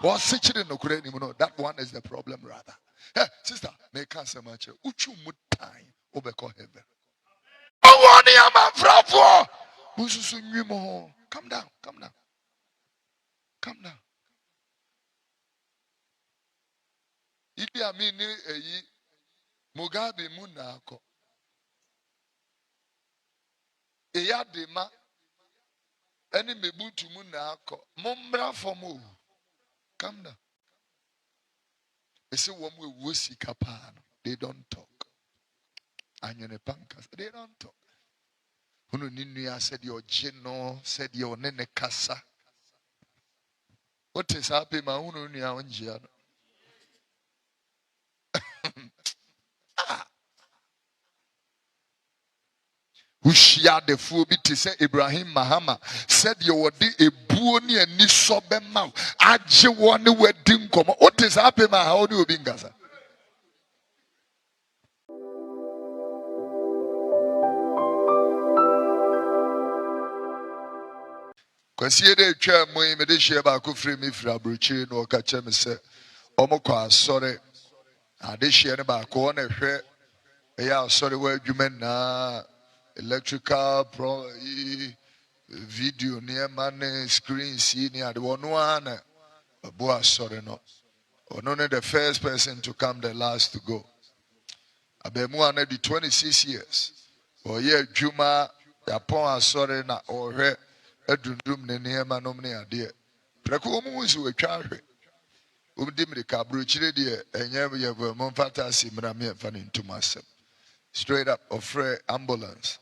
Was such no credit, that one is the problem rather. Hey, sister, make us a match. Uchu mutai obeko heaven. Oh, one man from come down, come down, come down. Idi amini eyi Mugabe munako. Eya dema eni mebutu munako. Mumbra fomu. Come down. They say womu wusi kapano. They don't talk. Anyone pankas. They don't talk. Hunu ninuya said your jino, said your nene kasa. What is happening? Ma hunu niya onjiano. Ushia de fubi to say Ibrahim Mahama said you would be a buoni and nisobema. Aje one wedding come. What is happening? How do you be Gaza? Kwasi de twa moyi me de hye ba ko free me fra brochi no ka che me se omokọ asore ade hye ne ba ko na hwe e ya asore wa adwuma na electrical video near man screen see near the one boy sorry no only the first person to come, the last to go. Abemu ane 26 years. Or ye juma yapon sorry na or he edundum ne near manomne ade. Preko omu nsi we twa hwe. Umdimri ka bruchire de enye ye momfata simra me fa ntumasem. Straight up offer ambulance.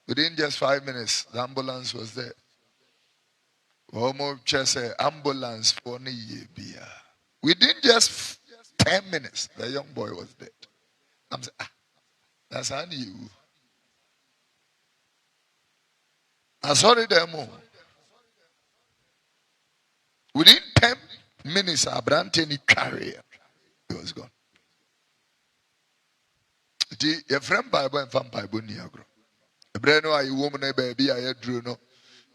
Within just 5 minutes, the ambulance was there. Almost just an ambulance for a year. Within just 10 minutes, the young boy was dead. I'm saying, that's how you. I saw the demo. Within 10 minutes, I brought any carrier. He was gone. Your friend Bible and fan Bible Niagara. A brand new woman, a baby, I drew no.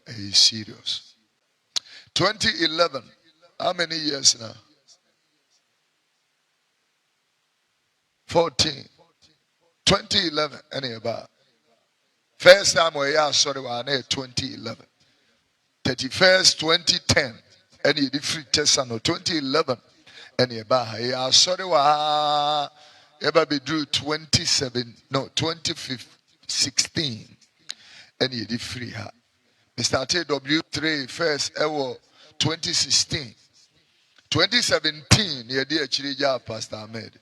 He's serious. 2011. How many years now? 14. 2011. Any about. First time we are sorry, we are 2011. 31st, 2010. Any free test 2011. Any about. Yeah, sorry, we are. Ever be drew 2016. Any free her. We started W3 first ever 2016. 2017, ye dear Chirija Pastor Ahmed.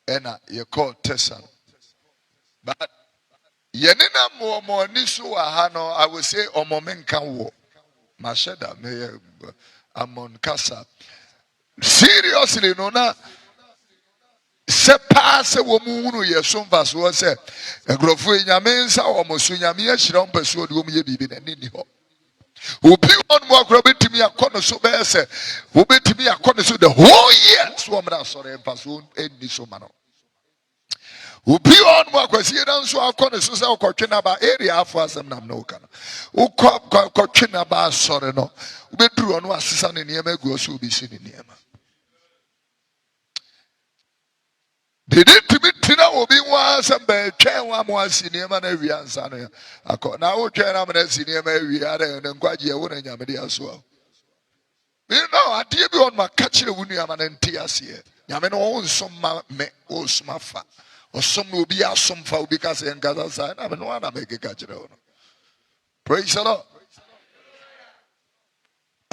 And you called Tessan. But Yenina more nisu ahano, I will say omomen can walk. Masheda me amon kasa. Seriously, no na. Se passe womunu ye somfa so se agrofo nyame nsa omosu nyame ahira mpaso de wom ye bibi na ni ho obi on mo akro betimi akono so be se wo betimi akono so the whole year so omra sore mpaso eni so ma no obi on mo akwasi dan so akono so se okotwe na ba area afo asem nam na oka no ukotwe na ba sore no obeduru ono asesa ne niam agu so obi si ne niam. Did it to me tina obi wa sambe twen wa mo asini ma na wi ansa no akọ na wo twen na ma asini ma wi ara ne nkwaje wo na nyame de aso a me no ade bi on ma ka kire wo nua ma na nti ase nyame no wo nsom ma me wo soma fa osom no obi asom fa obi ka se nkaza sa na me no na me ke ka kire wo no. Praise the Lord.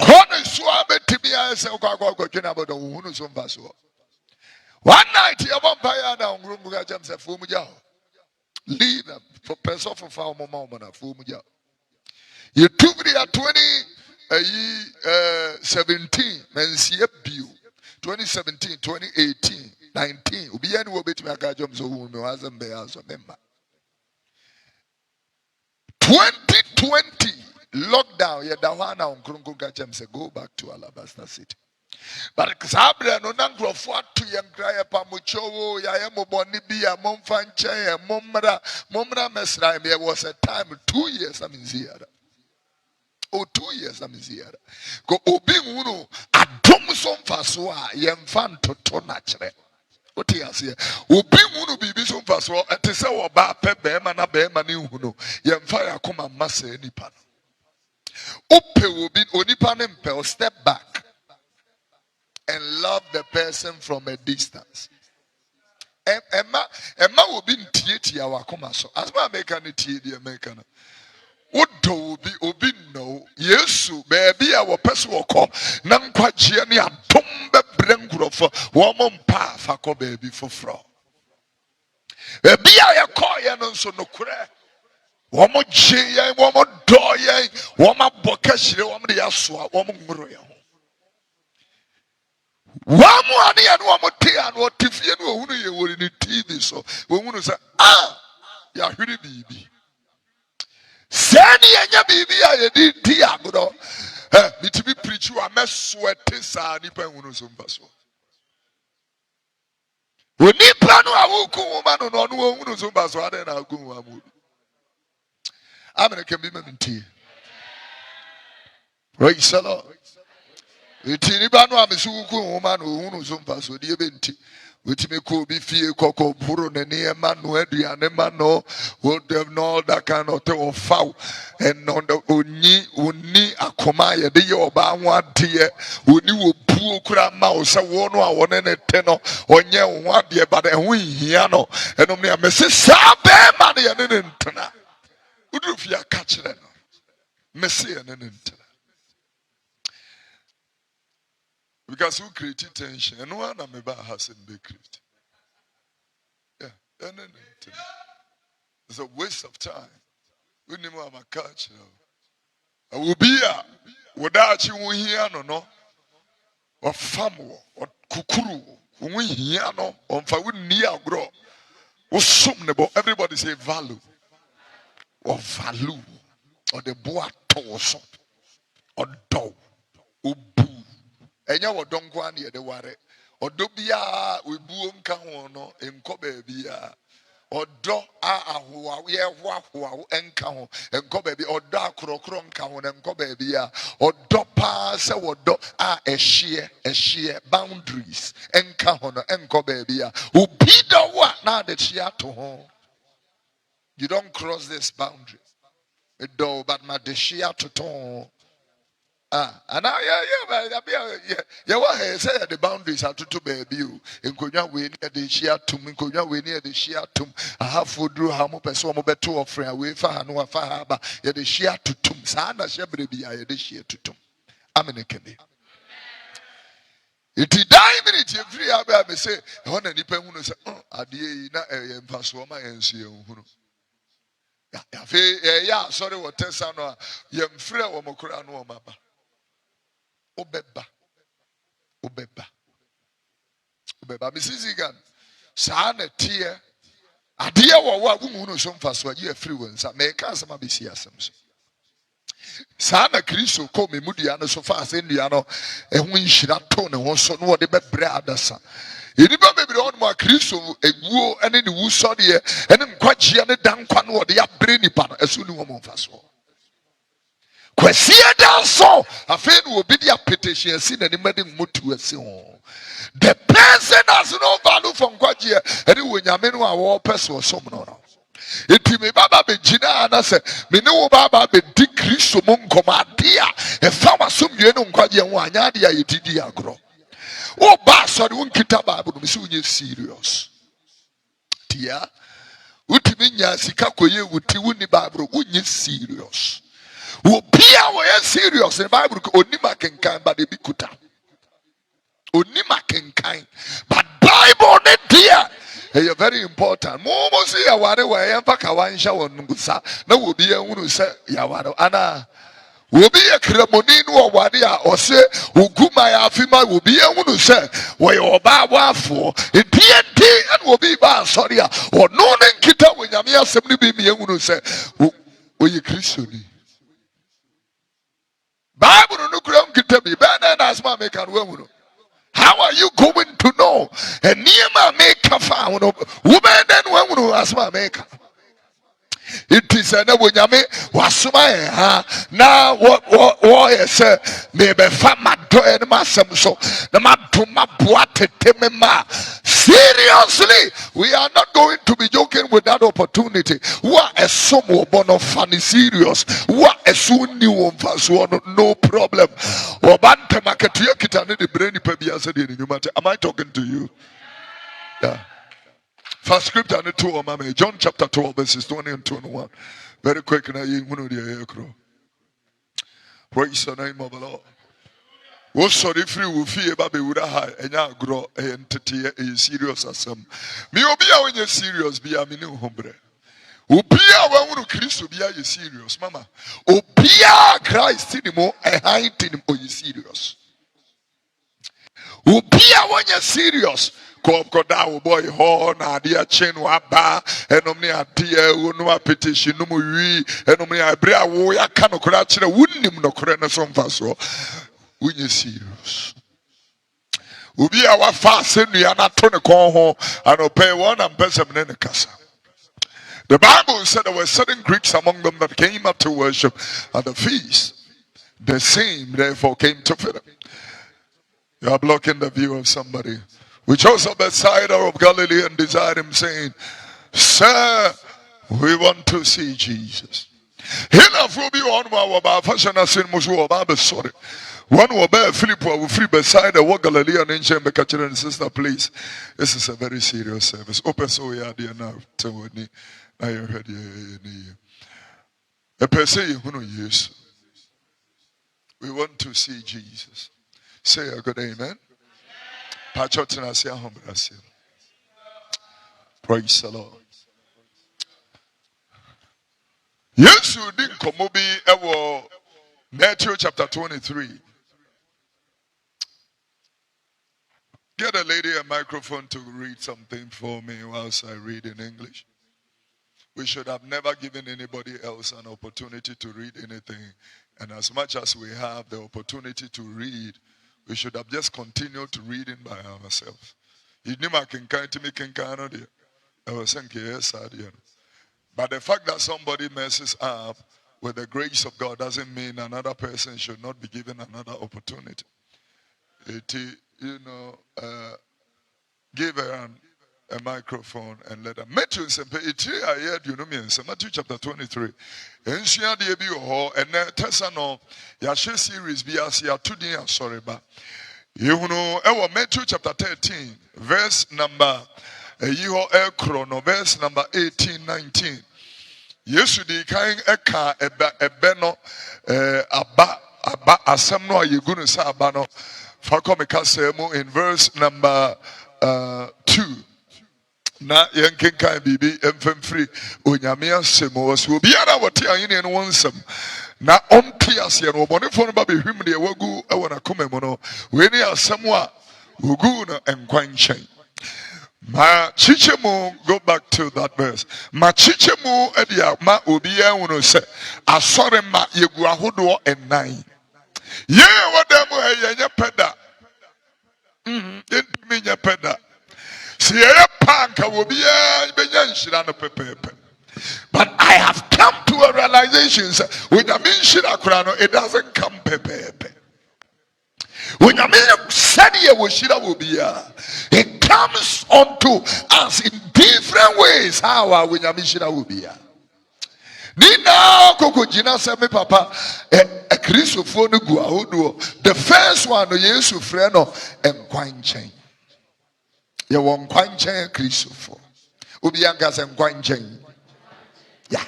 Kono so abetimi ase kwa twen na bodo wo no so mfa so. One night, you want to buy a room, James, a full muja. Leave for person for 5 moments, a full muja. You took me at 2017, men see a view. 2017, 2018, 19. Ubi any will be to make a jump so who was a member. 2020, lockdown, you don't want to Krunkuka James, go back to Alabasta City. But Sabra no nangro fought to young cry pamucho, Yayamo Bonibia, Momfanche, Momra Mesra. There was a time 2 years I'm in Ziara. Oh, 2 years I'm in Ziara. Go Obing Uno, a dumb so a yemfa ntoto na kyerɛ. Wote ase. Obi hunu bibi so mfa so ɛte sɛ wɔba pɛ bɛrima na bɛrima ne hunu. Yemfa yakoma masa nipa no. Ope obi onipa ne mpɛ, step back and love the person from a distance. Emma will be tia wakoma so. As my American tia the American. Wodo obi no Yesu baby our person will call Nankwa Gianni and Tombe Brengurofo Wompa Fako baby for fro. Baby I call ya so no cre. Womo Jay, womo doye, woma bokashi, womo the aswa, womo muroya. Wamu ani anu wamu te anu otifi anu ohunu ye wori ni TV so ohunu say ya hwiri bibi sani enya bibi a ye di ti agodo bitimi preach wa meswete sa nipa ohunu so mfa so onipa no awuku woma no no ohunu so mfa so ade na agu wa mu amene can be me. Praise the Lord. Itini banu amisuku woman who so mfa so de benti wetime ko bi fie kokko buru ne ne ma no aduane ma no would have know that kind of thing of foul and on the oni akoma ye de ye oba ho ade oni wo bu okura ma o se wo no a wone ne te no onye wo ade ba de ho hia no enom ne amese sa be ma ne ye ne ntena udu fie aka kire no mese ye ne ntena. Because who created tension? And one of my hasn't been created. Yeah, it's a waste of time. We need more of a culture. I will be without you here, no, or famu, or kukuru, we here, no, on for we near grow. Everybody say value, or value, or the boa torso, or dog, or boo. Enya wo donko ane de ware odo bia we buo nka ho no enko ba bia odo ahoa ye hoahoa enka ho enko ba bia odo akrokro nka ho enko ba bia odo pa se wodo ehye boundaries enka ho no enko ba bia obi do wa na de chia to ho. You don't cross this boundary do but ma de chia to to. And now, yeah, what say the boundaries are to baby you. In Konya, we near the share tomb, in Konya, we near the share tomb. I have food, drew how much person better of friend away for Hanua Fahaba, yet the share to tomb. Sana Shababy, I had the share to tomb. I'm in a candy. It is 9 minutes every hour. I say, one and depend on say, I did not a pass my NC. Yeah, sorry, what Tessano, young friend or Mokrano Maba. Obeba. Mrs. Egan, Sana tear. A dear wa woman some fast what you are free ones. I may cast some ABC Asem. Sana Cristo call me Mudiana so fast Indiano, and when she not tone and was so what the bed brother. You never maybe on my Cristo, a woo and in the woo sorry, and then quite giant down quan what they are brainy pan as soon as woman fast. Kwesia danso afei will be their petition sin and made mutu esi ho. The person has no value from kwaje and when nyame no a person som no. Enti me baba be gina na se me ne wo baba be di Kristo mo nkomade a e fa wasomdwe no kwaje ho anya de a yedidi agro. O ba so de unkita Bible no se unye serious. Tia utimi nya sika koye wuti wuni Bible unye serious. Upia we serious in the Bible onima kenkan but they be kuta. Onima kenkan but Bible ne dia is very important. Momo see ya ware we yemfa kawansha wongusa na wo bi ehunu se ya ware ana wo bi ye kremoni no ware a ose oguma ya afima wo bi ehunu se we oba wafo enti and wo bi ba sorry a ono ne nkita wo nyame asem ne bi mi ehunu se wo ye Christian. Bible no kura nkita bi bana na asma make an wonu. How are you going to know? And niema make fa wono wo ben den wonu asma make. It is a Nabonyame, Wasuma, now what is maybe Fama Doy and Massam so the Matuma Buate Temema. Seriously, we are not going to be joking with that opportunity. What a sumo bono funny serious. What a soon new one no problem. Obante Makatia Kitani the brainy Pebia said in you matter. Am I talking to you? Yeah. First scripture and 2 Mama. John chapter 12, verses 20 and 21. Very quick now you know the acro. Praise the name of the Lord. Was sorry free will fear baby would have and ya grow and tete a serious as some. Me obia when you're serious be a minu hombre. Obia when Christ be a serious, Mama. Obia Christ anymore a height in you serious. Obia when you're serious. Come boy ho na dia chen wa ba enom ne adia wonu apetition no mu wi enom ne abra wo ya ka no kora kire wunnim no kora no so mfa so wunye serious obi a wa fa asennua na to ne kon ho anope won am pesem ne ne kasa. The Bible said there were certain Greeks among them that came up to worship at the feast. The same therefore came to Philip. You are blocking the view of somebody. We chose a Bethsaida of Galilee and desired him, saying, Sir, we want to see Jesus. Hina fubi one wa ba fashion asin musu wa ba sorry. One wa ba Philip wa free Bethsaida wa Galilee and ancient Bekachira and sister, please. This is a very serious service. Open so we are there now. Tell me, I heard you. A person who knows Jesus. We want to see Jesus. Say a good amen. Praise the Lord. Yes, you didn't come over Matthew chapter 23. Get a lady a microphone to read something for me whilst I read in English. We should have never given anybody else an opportunity to read anything. And as much as we have the opportunity to read, we should have just continued to reading by ourselves. But the fact that somebody messes up with the grace of God doesn't mean another person should not be given another opportunity. Give her a microphone and let her. Matthew chapter 23. And Tessano, Yashe series be as ya 2 days, sorry, but you know, Matthew chapter 13, verse number verse number 18, 19. Yesterday, kind eka ebeno aba asem no you gonna say abano. Fakomeka semo in verse number 2. Na yenken kan bibi emfem free onyame asem wo so biara wote ayene no wonsem na ompi ase no obonefo no ba behwim de wagu e wona koma mu no we ni asem a ugu no enkwanchen ma chichemu. Go back to that verse. Ma chichemu edia ma obiya wono se asore ma yegu ahodo enan ye wadam yenye peda entimi nya peda. But I have come to a realization with the mission it doesn't come pepe. When I mean said it comes unto us in different ways. How are we will be? Nina koko jina se me papa a Christopher no guahodo. The first one Yesu freno enkwanchen. You want kwanchen Christopher. Ubianka se kwanchen. Yeah.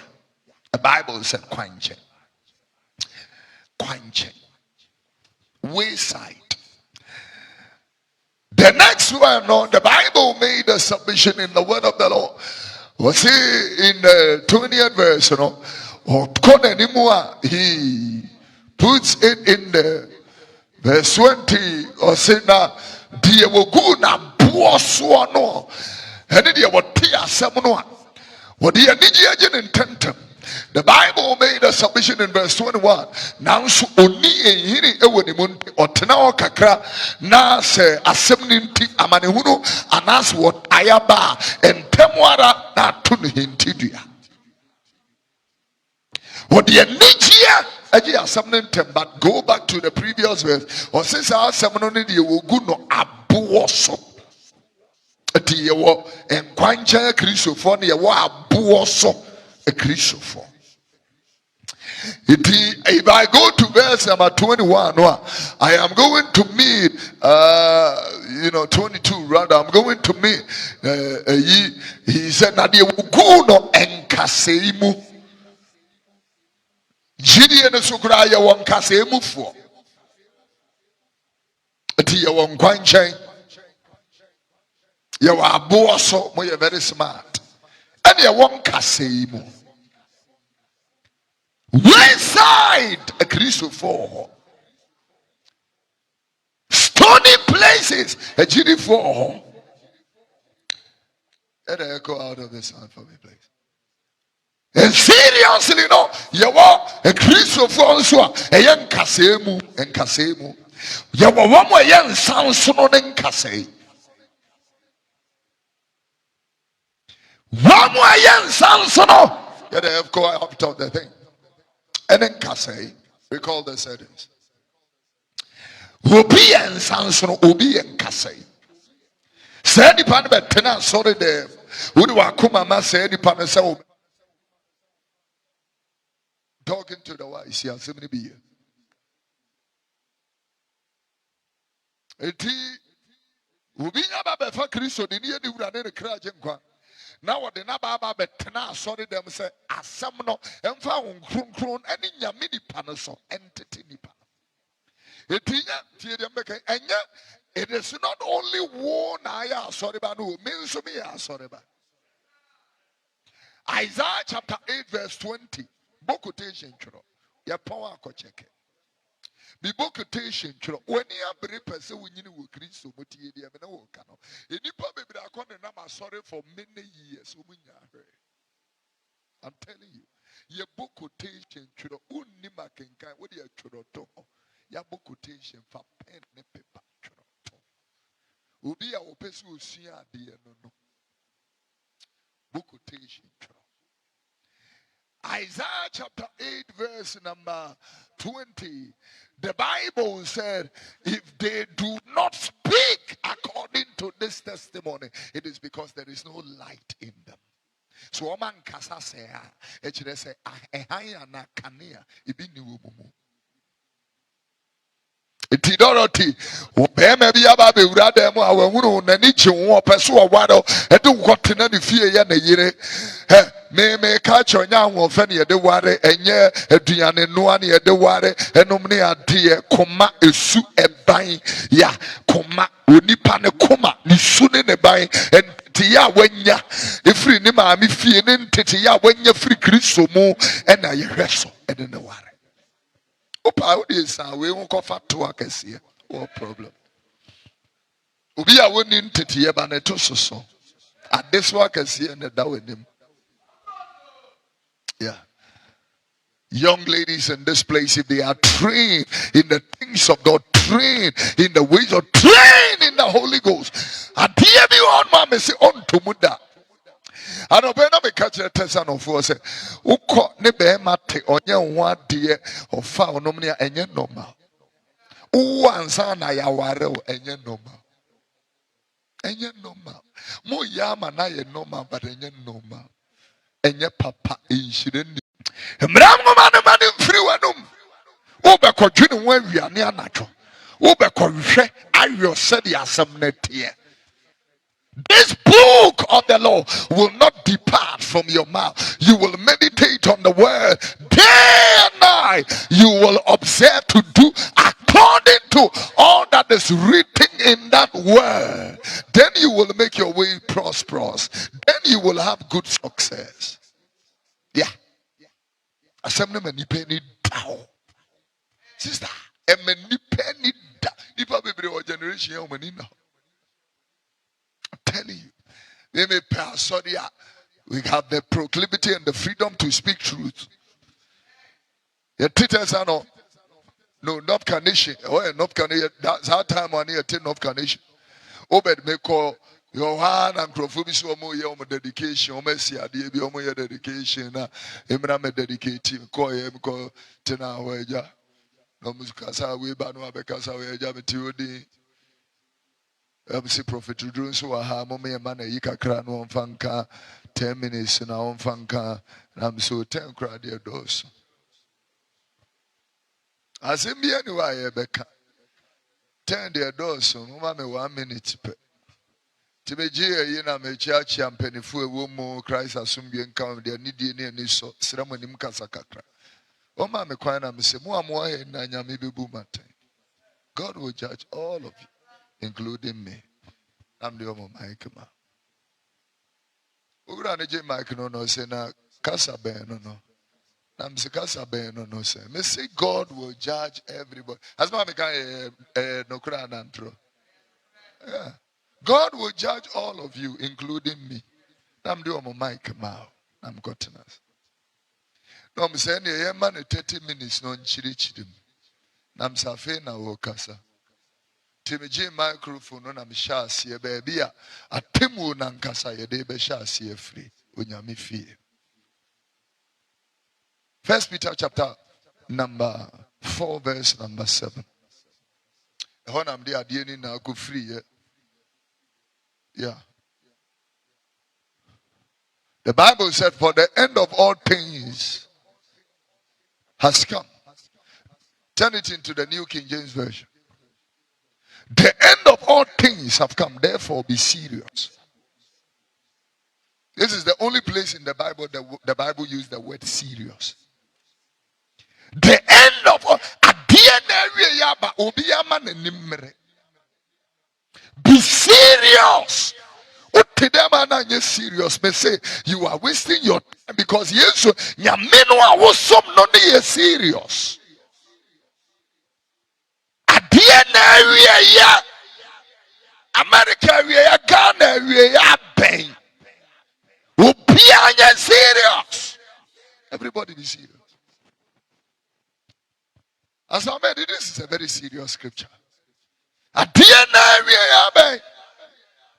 The Bible said kwanchen. Kwanchen. Wayside. The next one, no, the Bible made a submission in the word of the Lord. Was he in the 20th verse, you know? He puts it in the verse 20 or say now, dear Woguna Buoswano, and it what Tia Samoa, what the Anigian intentum. The Bible made a submission in verse 21. Now, so only a hiri ewonimun or tenao kakra na se assemninti amanihuno anas what ayaba and temwara na tunhintidia. What the Nigia Agia something but go back to the previous verse. Or since our seminary you will go no abuoso. Ati yewo enkwancha Christopher ne yewo abuoso a Christopher. If I go to verse number 21, I am going to meet 22 rather. I'm going to meet he said na de wugu no enkaseimu. Jidi ne sukura ye won kaseimu fo. Ati ye won kwanchan. Ye wa aboso mo ye very smart. And ye won kaseimu. Wayside a Christopher. Stony places a GD4. Let the echo out of the sound for me, please. And seriously, no, you are a Christopher, a young Kasemu and Kasemu. You were one more young Samson and Kase. One more young Samson. Let the echo out of the thing. And then Kase, recall the settings. Obi and Samson, Obi and Kase. Said the pan but tenant sorry there. Would Wakuma said the pan so talking to the wise here, so many be. Eti Ubi Naba for Christo, the near the Uran Kraj and Quan. Now what the Naba but tenant sorry them say, Asamno, and found Kron, and in your mini panaso, entity nipa. Etinya, Tiamaka, and yet. It is not only one ayah sorry but no means to me sorry but Isaiah chapter 8 verse 20 book quotation chro ya power ko check the book quotation chro when you are person when you will Christ motie dia me na wo ka no enipa bebre akọ na ma sorry for many years I'm telling you your book quotation chro unni makenkan what you chro to ya book quotation for pen and paper. Ubi a opesu osia de no. Book quotation. Isaiah chapter 8 verse number 20. The Bible said, if they do not speak according to this testimony, it is because there is no light in them. So oman kasa se ha, echire se ehanya na kanea ibi ni umumu. Iti Dorothy, obema bi aba be wura dem a wahunu nani gye wo opeso owado e de nkotena ne fie ye na yire me ka chonya ho fe ne de ware enye aduane noa ne de ware enom ne ade koma esu eban ya koma onipa ne koma ne su ne ban enti ya wanya efiri ne ma me fie ne ntete ya wanya firi Kristo mu e na ye hweso e de ne ware. Opa odi san we won kofa to akese what problem obi a woni ntete ba na to soso adeso akese na da wenim. Yeah, young ladies in this place, if they are trained in the things of God, trained in the ways of, trained in the Holy Ghost, adie bi on ma say on to muda. And obena me catch a test of force. Uko ne be mate onye ho ade ofa onom ne enye normal. Uwansa na ya ware enye normal. Enye normal. Mo yama na ye normal but enye normal. Enye papa inshire ni. Mram no man free wanum. Obe ko dwene ho awiane anacho. Obe ko hwe ayo said asem na tie. This book of the law will not depart from your mouth. You will meditate on the word day and night. You will observe to do according to all that is written in that word. Then you will make your way prosperous. Then you will have good success. Yeah. Assembly many penny down. Sister, a many penny down. If I be your generation, how many now? Telling you, we may pass. We have the proclivity and the freedom to speak truth. Your teachers are no North Carnation. Oh, North Carnation. That's our time on here. North Carnation. Obed may call Your hand and Crofobis or your dedication, or Messi, be your dedication. Emra me dedicating, call him, call Tena Waja. No Muscasa, we banu Abekasa, we Jamity. See Prophet Uduro so aha mommy man a yika kra no mfanka 10 minutes na mfanka I'm so 10 kra de dos asem bia ni wa ye beka 10 de dos mama me 1 minute pe tibeji yi na me chiachi ampanifu ewo mu Christ asumbi nka de nidie ne ani so sramonim kasa kakra o ma me kwan na me se mu amo he na nyame bebu maten. God will judge all of you including me. I'm the omo mic man. Ugura ne je mic no say na kasa ben no. I'm say kasa ben no say. Me say God will judge everybody. As ma me can Nokware Asem. Yeah. God will judge all of you including me. I'm the omo mic man. I'm gotten us. No me say ne man 30 minutes no nchiri chidim. Nam safe na wo kasa. Timiji microphone no na me sha asie baby a atemu na nkasa ye de be sha asie free onyame fie. 1 Peter chapter number 4 verse number 7. Honam de ade ni na go free. Yeah. The Bible said for the end of all things has come. Turn it into the New King James Version. The end of all things have come, therefore be serious. This is the only place in the Bible that the Bible used the word serious. The end of all. Be serious. Serious. May say you are wasting your time because yes, nyameno was some no serious. America Ghana pain. Serious. Everybody be serious. As I made this is a very serious scripture.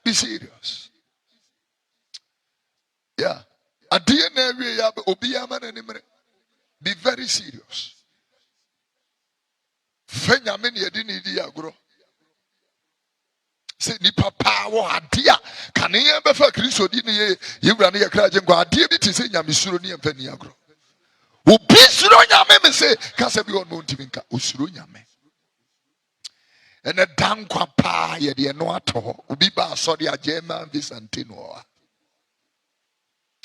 Be serious. Yeah. Be very serious. Say ni papa wo adia kan ye be fa Kristo di ne ye wura ne ye kra je ngwa adie bi ti se nyame suro ne emfa ni agro obi suro nyame me se kasa bi on montimi nka osuro nyame ene dan kwa pa ye de no ato obi ba so de agema visantino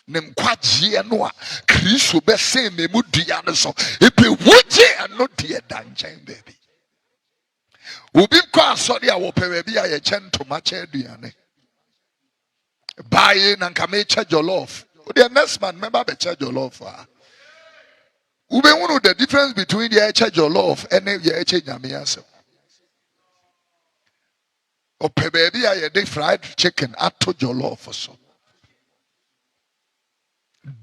ne nkwaje no a Kristo be se me mu dua ne so epe woje eno de danchen baby. Ubi kwa sorry a wopewe bi a ye chento mache aduane. Buy na nka me charge jollof. The next man member be charge jollof ah. Ube unu the difference between the charge jollof and the charge nyame asem. Opewe bi a ye de fried chicken ato jollof so.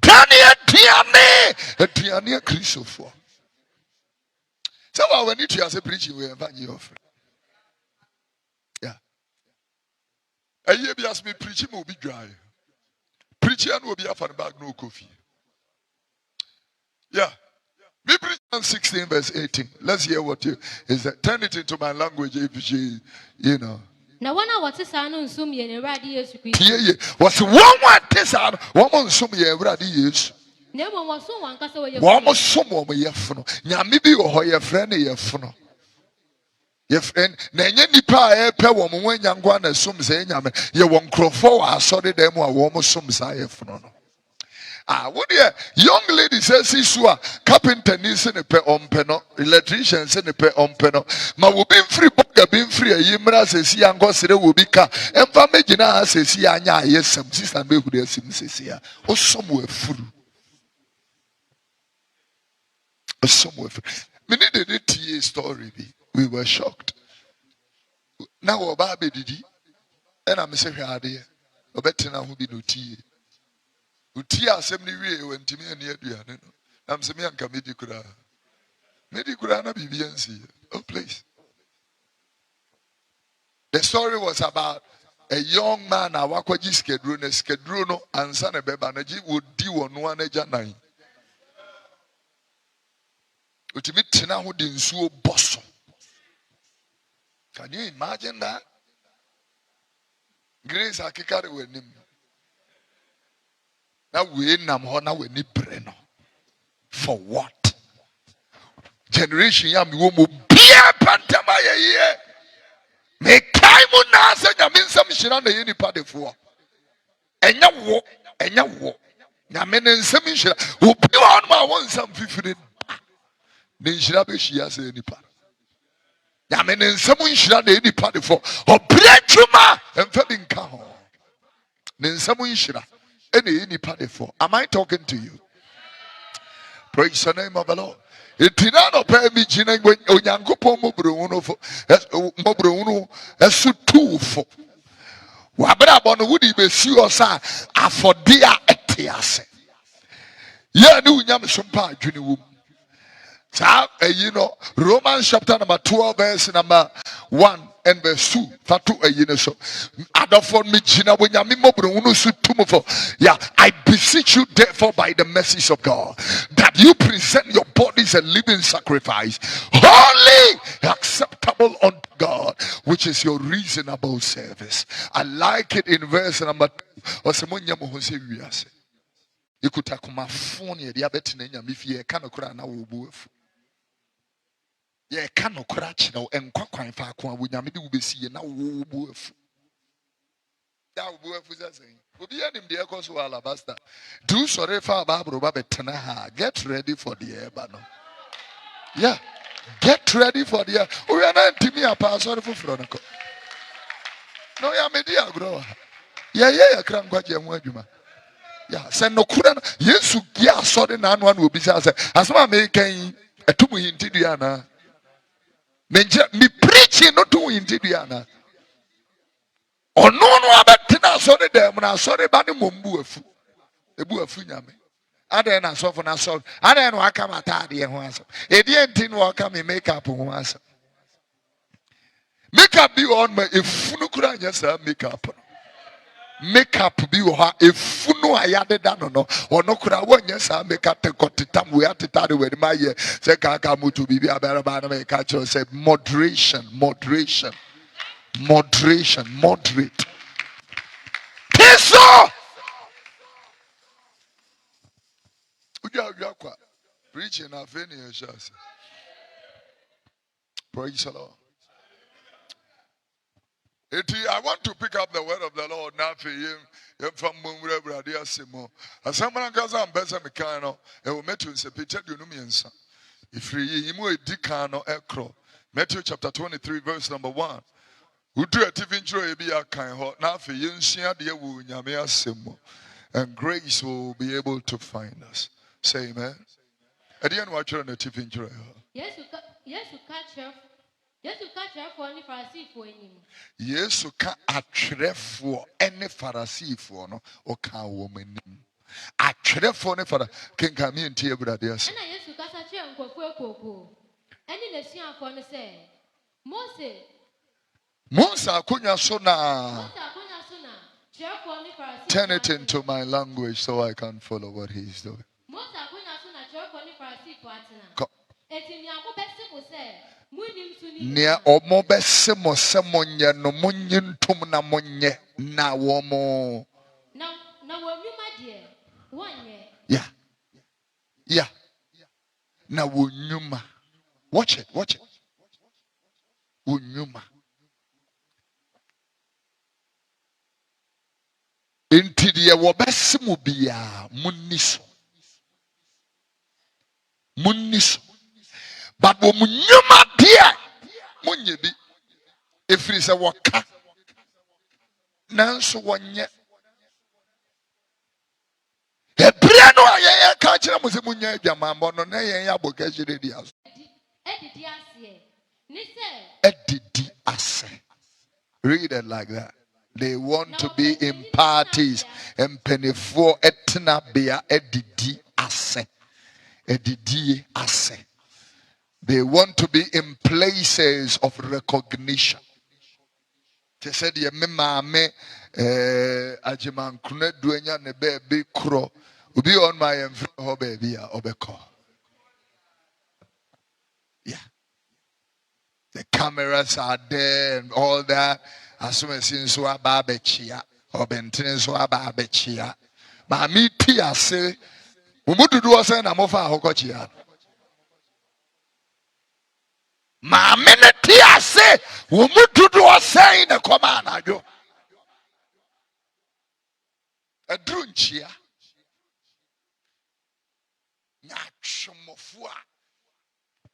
Daniel Tiane Christopher. So when you hear say preaching we invite you off. Yeah. And you be ask me preaching will be dry. Preaching will be off and back no coffee. Yeah. Me preach on 16 verse 18. Let's hear what you is that. Turn it into my language if you know. Now one hour to say no nsum ye ne radi Yesu Kristo. Yeah. Was one tesa one nsum ye radi Yesu. Ne mo waso wankasa we ye. One nsum wo ye fono. Nyame bi wo ho ye frɛ ne ye fono. Ye friend na enye nipa a epe wo mo wanyangwa na sum se nyame ye wo nkrofo wa asɔre dem a wo mo sum sa ye fono no. What the young lady says isua carpenter ni se ne pe ompe no electrician se ne pe ompe no ma wo bin free boga bin free yimra se si ango sere wo bi ka emfa megina se si anya ayesam sister be hu de sim se si a osom wo afuru me need the TA story bi we were shocked now oba be didi and am say hwade e obetina ho bi no TA utia asem ni wie wantimi ani aduane no am se me anka medi kura na bibiansi. Oh please, the story was about a young man a wakwaji skedru no ansa na beba na ji wodi wono anaja nan otimi tena ho de nsuo boso. Can you imagine that? Grace akikare wenim na we nam ho na we ni bre no for what? Generation ya mi wo mo bia pantama ye me kai mu na asa nyame nsam hyira na ye nipa defo enya wo nyame ne nsam hyira obi wa no ma won nsam fifiri ne hyira be hia sa nipa nyame ne nsam hyira na ye nipa defo obra twuma emfa bi nka ho ne nsam hyira ene ye nipa defo. Am I talking to you? Praise the name of the Lord. Itina no pa mi gina onyankopon mobronu esu tuufo wabra bono wudi besi osa afode a etiase ye ni unyam sompa adwene wom sa Romans chapter number 12 verse number 1 and verse 2 fatu so adofon mi gina wonyame mobronu su tumfo. Yeah, I beseech you therefore by the mercies of God that you present your bodies a living sacrifice, holy, acceptable unto God, which is your reasonable service. I like it in verse number 2. Ikutakuma phone ye diabetes nyame fie ka no kra na wo buafu ye ka no kra chi na enkwa kwan fa ko awonyame de wo besi na wo buafu da wo buafu zasen obi anim de ekoso alabasta do sorry for Bible ba betena ha. Get ready for the air no. Yeah, get ready for the air. We are not to me a pastor for Fronco. No, ya media grow. Yeah, kram kwa je mu adwuma. Yeah, send no kura Yesu ya sorry na anu will be say as ma me kan etumu hintidua na. Me preaching no to hintidua. Ono no abetena sorry dem na sorry ba ne mombu afu. Ebu afu nyame. Ade na so for na so. Ade no aka matade ho aso. Edi enti no aka me makeup ho aso. Makeup be on my efunu kura nya sa makeup no. Makeup be ha efunu ayade da no ono kura wonya sa makeup te kotitam we atita de we ma ye se ka mutu bibi abere ba na make cho say moderate. Peso uja kwa preaching na feni yeshas. Praise the Lord. I want to pick up the word of the Lord now for you. From Momp3 Asem. Asamana kaza ambeza mikano. Ewo Matthew nsepete dunumiensa. Ifri yimu edikano ekro. Matthew chapter 23 verse number 1. Udu ativinchro ebi akan ho na for yensia de wu nyame asem. And grace will be able to find us. Say amen. Adian watcher na ativinchro. Yes, catch for any Pharisee for him. Yesu ka atwerefo ene Farisifo no o ka wo manim. Atwerefo ne fara kenka mi ntie brade ase. Na Yesu ka sa kire nkofo ekoko. Eni na suafo no say Mose akonya so na turn it into my language so I can follow what he's doing. Mose akonya so na kire ni Pharisifo atena. Eti ni akobese mo say Nia omo bese mo se monye no monye ntom na monye na womo na wonyuma de wonye yeah na wonyuma watch it wonyuma enti de wo bese mo bia muniso but wo nyuma dia munye bi efiri se woka nanso wonye ebria no aye ka kire mo se munye adwamambo no na yen ya boka hire di aso edidi ase read it like that. They want to be in parties and penifo etna bia edidi ase They want to be in places of recognition. Te said ye me maame ajiman kuna duenya ne baby kro. Ubi on my ho baby ya obeko. Yeah. The cameras are there and all that. As soon as in so ababechia or benten so ababechia. Mami tia say umudu do say na mofa hokochia. Mami ne tia say umudu do say na koma anajo. Edrunchia. Na chomofua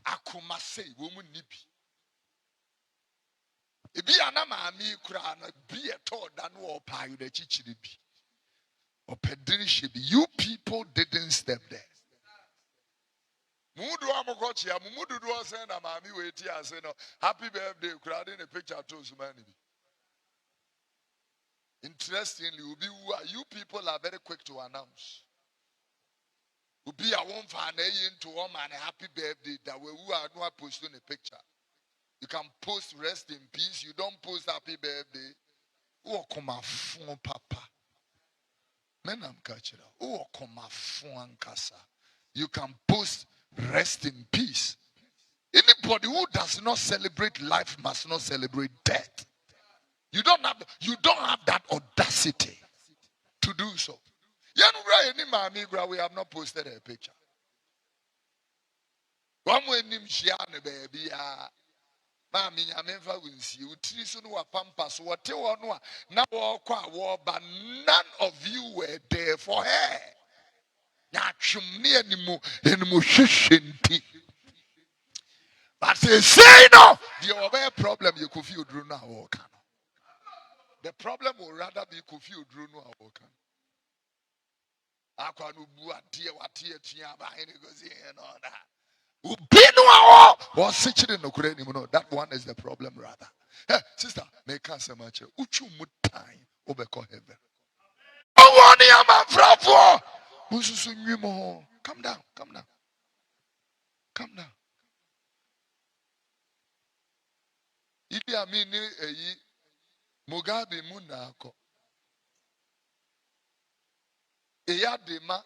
akoma say woman nibi. Ebi ana maami kura na bi eto da no opa yu de chichiri bi. Opedini shebi. You people didn't step there. Mudu amokochia mudu do say na maami weti ase no happy birthday kura de ne picture to sumani bi. Interestingly, you people are very quick to announce. Ubi a one fan into one man happy birthday that we are not posting a picture. You can post rest in peace. You don't post happy birthday. Oh, come on, papa. Men am catching. Oh, come on, kasa. You can post rest in peace. Anybody who does not celebrate life must not celebrate death. You don't have that audacity to do so. We have not posted a picture. One way nim shiane baby Mami nyamenfa winsi utiriso no wa pampas wote wono na wo kwa wo but none of you were there for her. Na twumne animu hwehwenti. But say no, the other problem you Kofi Oduro na wo kan. The problem will rather be Kofi Oduro no wo kan. Akwa no bu ade wate atua ba ene gozi and all that. That one is the problem rather. Hey, sister, make us a match. Uchu mutai obeko heaven. Oh, come down, come down. Come down. Idi amini eyi Mugabe munako. Eya dema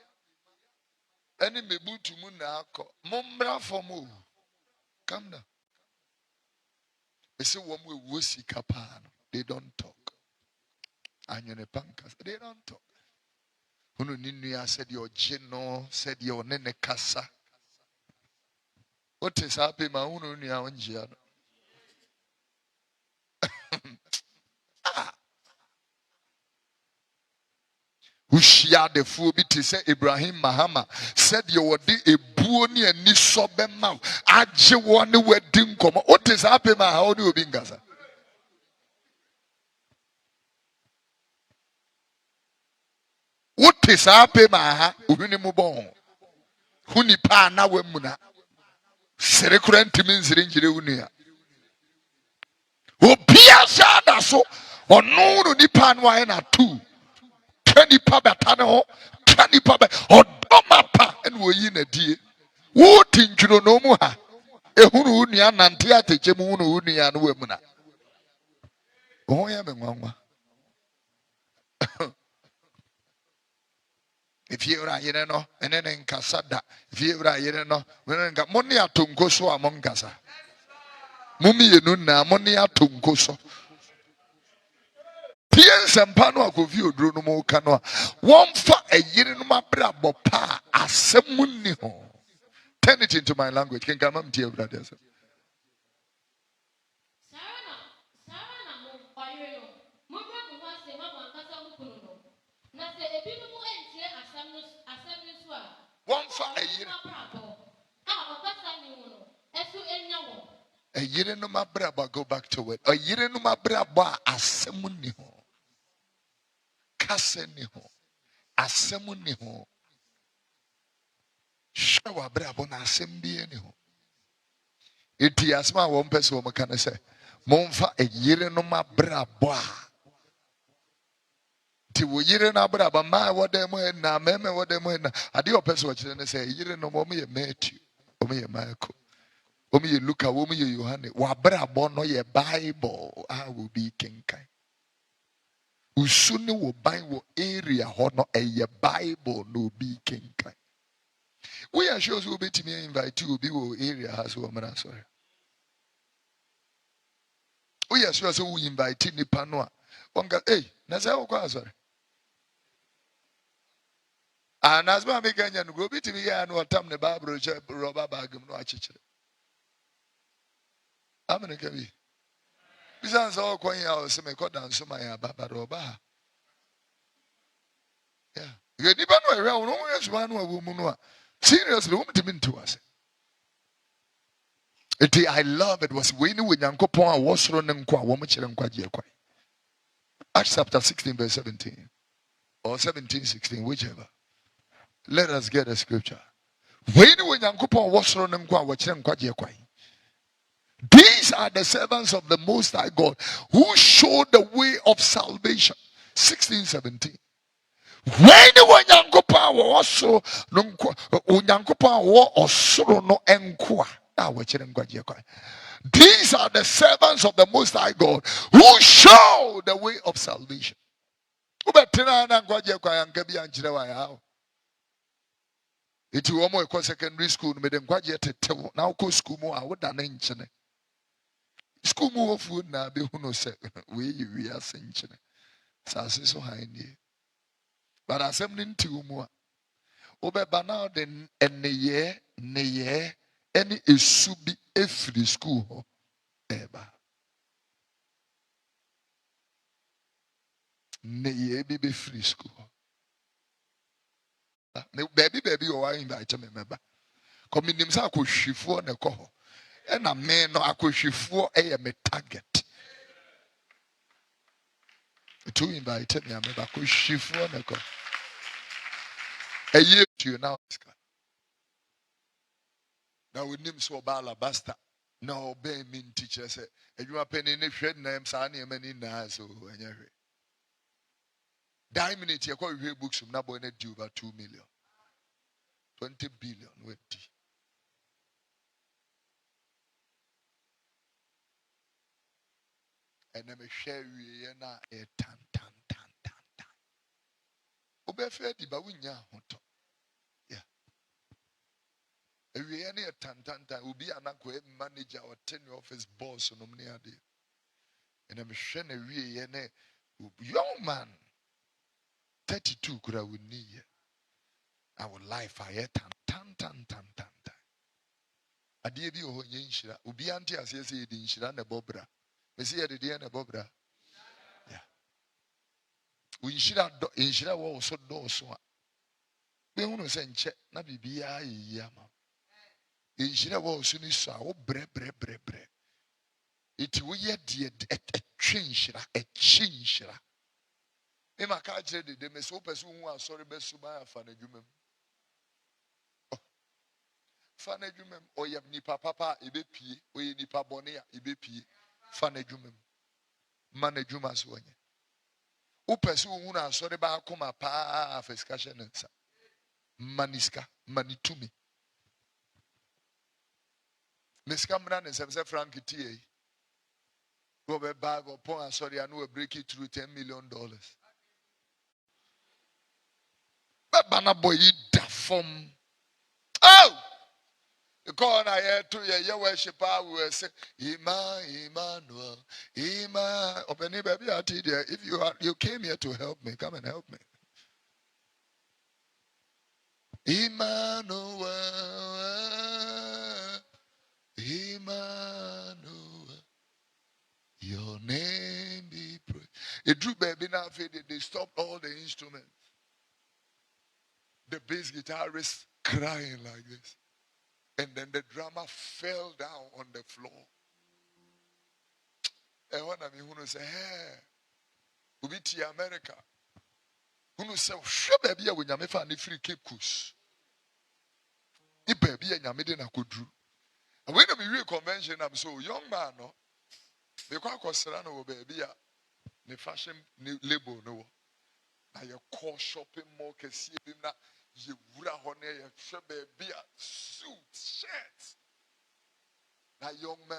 eni mebutu munako. Mumbra fomu. Come down. They say woman we wusi kapano. They don't talk. Anyone pankas. They don't talk. Unu ninu said your geno, said your nene kasa. What is happening? Ma unu niya onjiano. Ushia de fubi to say Ibrahim Mahama said you were a buoni and nisobe mau. Aje one wedding come. What is happening? How do you bingaza? What is happening? Uhuni mubon. Huni pa na wemuna. Serekurenti minziri njire unia. Obia shada so. Onunu nipa nwa na two. Kenny Paba Tano, Kenny Paba, or Domapa, and we in a dear. What in Junomuha? A Hununia, Nantia, Chemunu, and Wemuna. Oh, I am a mama. If you are, you know, and then in Casada, if you are, you know, when I got money at Tungoso among Gaza. Mummy, you know, money at Tungoso. Piens and Pano Kofi Oduro no canoa. One for a year in my brabo pa asemuniho. Turn it into my language. Can come up, dear brothers. One for a year. A year no my braba go back to it. A year no my braba asemuniho. Kaseniho. Asemuniho. Shawa brabo na asembi eniho. Iti asma one person wo can say. Monfa a year no ma braba. Ti wo yire na braba ma wo dem na meme wo dem na. Ade o person wo kire say yire no mo me Matthew. O me Michael. O me Luka, o me Yohane. Wa brabo no ye Bible. I will be kinkai. usuni wo ban wo area ho no eye Bible no bi kenkan. We are sure so betimi invite you bi wo area has wo mra sorry. We are sure so we invite nipa no a onga na say wo kwa sorry. And as ma me ganya no go betimi ya no tam ne Bible che rubber bag no achichere. Amene ka bi. Bisan so kwan ya o se me ko dan so ma ya baba roba. Yeah. You nipa no ehwe wo no yesu ma no awu mu no a seriously wo mtimi nti wase. I love it was we ni Nyankopon a wosoro ne nko a wo mo kire nkwaje ekwan. Acts chapter 16 verse 17 or 17:16 whichever. Let us get a scripture. We ni Nyankopon a wosoro ne nko a wo kire nkwaje ekwan. These are the servants of the Most High God who show the way of salvation. 16:17. When Nyankopon wo osoro no nko Nyankopon wo osoro no enko a wo kire nkwaje ekwan. These are the servants of the Most High God who show the way of salvation. Iti womo ekɔ secondary school no mede nkwaje tetew na ukɔ school mu a woda na nkyene. School mu ofu na be hu no se we yi ase nkyene. Sase so han nie. But asɛm ne nti mu a wobɛba na de neye ɛne esu bi efiri school ho eba. Neye bi be free school. Baby o wa invite me member. Come nim sa akohwifo na kɔ hɔ. Ɛna me no akohwifo ɛyɛ me target. To invite me member akohwifo na kɔ. Ɛyɛ tu now. Na wonim so ba alabasta. Na obey me teacher sɛ adwuma pɛni ne hwɛ nam saa ne mani na so ɛnyɛ hwɛ. Die minute yɛkɔ hwɛ books na boy na due over 2 million. 20 billion with D. And I'm a share we na a tan. Obefe di ba winya hoto. Yeah. We any a tan. Ubi anako manager or 10 office boss no mni ade. And I'm sure we any young man 32 could I would need our life I tan. Ade bi o nye nshira. Ubi anti asese di nshira na bobra. Me see the day na bobra. Yeah. We nshira wo so do so a. Be hunu se nche na bibia yi ama. Nshira wo so ni so a wo bre. Iti wo ye de etwe nshira, echi nshira. Me maka kire de me so person hu asori be su ba afa na dwumam. Fa na dwumam oyem nipa papa ebepie, oye nipa bone a ebepie. Fa na dwumam. Ma na dwuma so onye. Wo person hu na asori ba akoma pa afeskashe nsa. Maniska, manitumi. Miska mna ne semse frank tie. Go be bag upon sorry, I know we break it through $10 million. But bana boy da from oh the corner here to your worship I will say Emmanuel. Open it baby out there. If you came here to help me, come and help me. Emmanuel. Your name be praised. It drew baby now they stopped all the instruments. The bass guitarist crying like this. And then the drummer fell down on the floor. And one of me who say, hey, we be to America. Who say, sure baby, when you find free Cape Coast. The baby and you made a good drew. And when we real convention, I'm so young man, no. Because Serrano baby, the fashion label, no. Now you call shopping mall, can see him now. You would have honey, you baby, suit, shirts. That young man,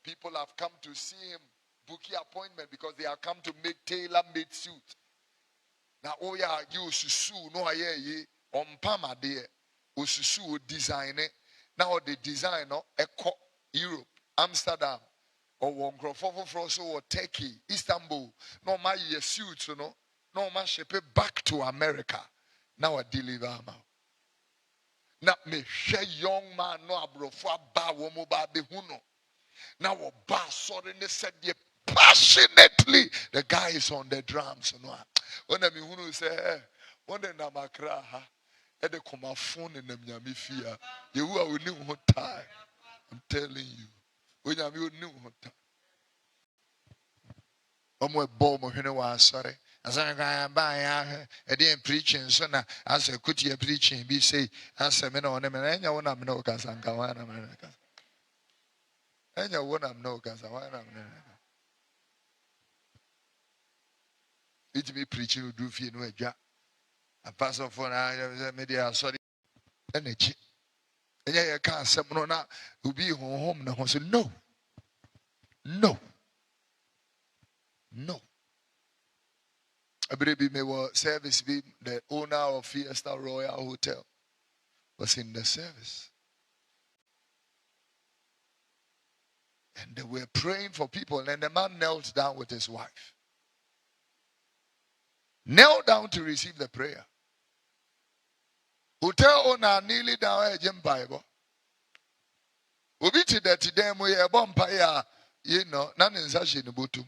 people have come to see him. book your appointment because they are come to make tailor-made suit. Now, oh yeah, you susu no aye on pama there. Ususu design it. Now the designer echo Europe, Amsterdam, or one crofofo or Turkey, Istanbul. No my suits, no my ship back to America. Now I deliver them. Now me share young man no abrofo ba womo ba be huno. Now ba sorry they said passionately the guy is on the drums. No, when I mean who say when the namakra ha. The come phone in the Miami fear. You are new hot time. I'm telling you. When you new hot time. I'm bomb of you sorry. As I buy a damn preaching, so now as a could you preaching be say, as a man on them and I want to know because I'm going to America. And I want to know because I want to know. It's me preaching do feel no job. A pastor for media sorry. Energy. And you can't say no now will be home now. So no. I believe me was service be the owner of Fiesta Royal Hotel was in the service. And they were praying for people, and the man knelt down with his wife. Knelt down to receive the prayer. Hotel owner nearly down a gym Bible. Obi to that today we a bumpire, none in such in the bottom.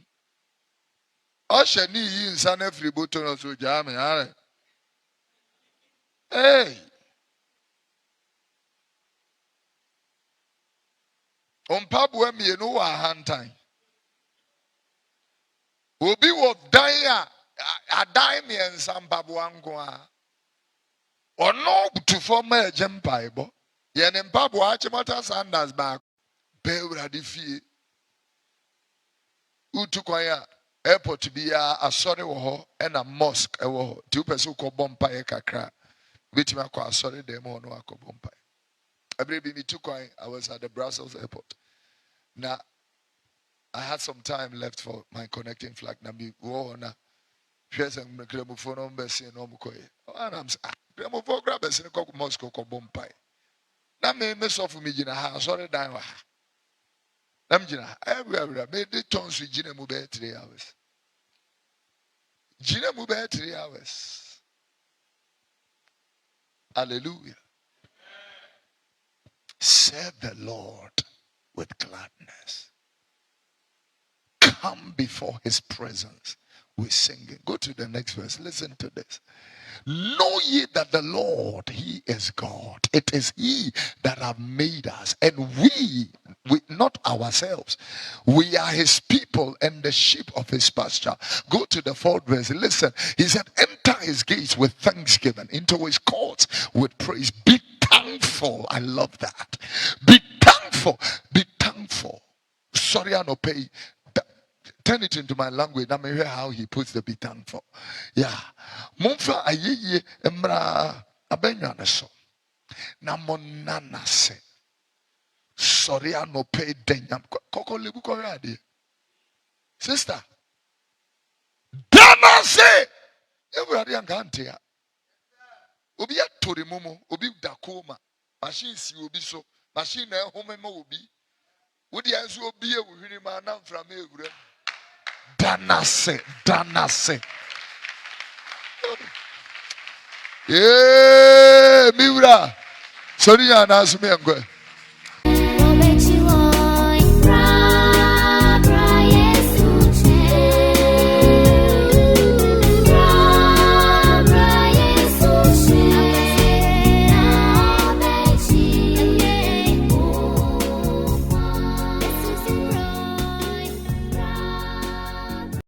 Osha ni in San every button or so jam. Hey. On pub when me no hand time. Obi wo dan a dan me and some babuangwa. Or no to form a gem Bible. Yen in Pabu Achimota Sanders back. Bewra di fie. Utukwaya airport to be a sorry woho and a mosque a woho. 2 person ko bompa e kakra. Bitima ko sorry demo no ako bompa. Every me tukwa I was at the Brussels airport. Now I had some time left for my connecting flight. Na mi wo na hwese mkremofo no mbese no mkoye. And I'm saying, kremofo grab bese ko mosque ko bompa. Na me suffer me jina ha sorry dan wa. Na me jina everywhere me the tons with jina mu be 3 hours. Jina mu be 3 hours. Hallelujah. Serve the Lord with gladness. Come before his presence with singing. Go to the next verse. Listen to this. Know ye that the Lord, he is God. It is he that have made us, and we not ourselves. We are his people and the sheep of his pasture. Go to the 4th verse. Listen, he said, enter his gates with thanksgiving, into his courts with praise. Be thankful. I love that. Be thankful. Be thankful. Sorry, I no pay. Turn it into my language. Let me hear how he puts the be thankful. Yeah. Momfa ayeye emra abenwa so. Na monana se. Sorry, I no pay denyam. Koko lebu ko rade. Sister. Dana se. Everybody angante ya. Obi atori mumu, obi dakoma. Machine si obi so. Machine na home ma obi. Wodi anso obi e wuhiri ma na mfra ma ewure. Danase. Yeah, Miura. Sorry, I'm asking me.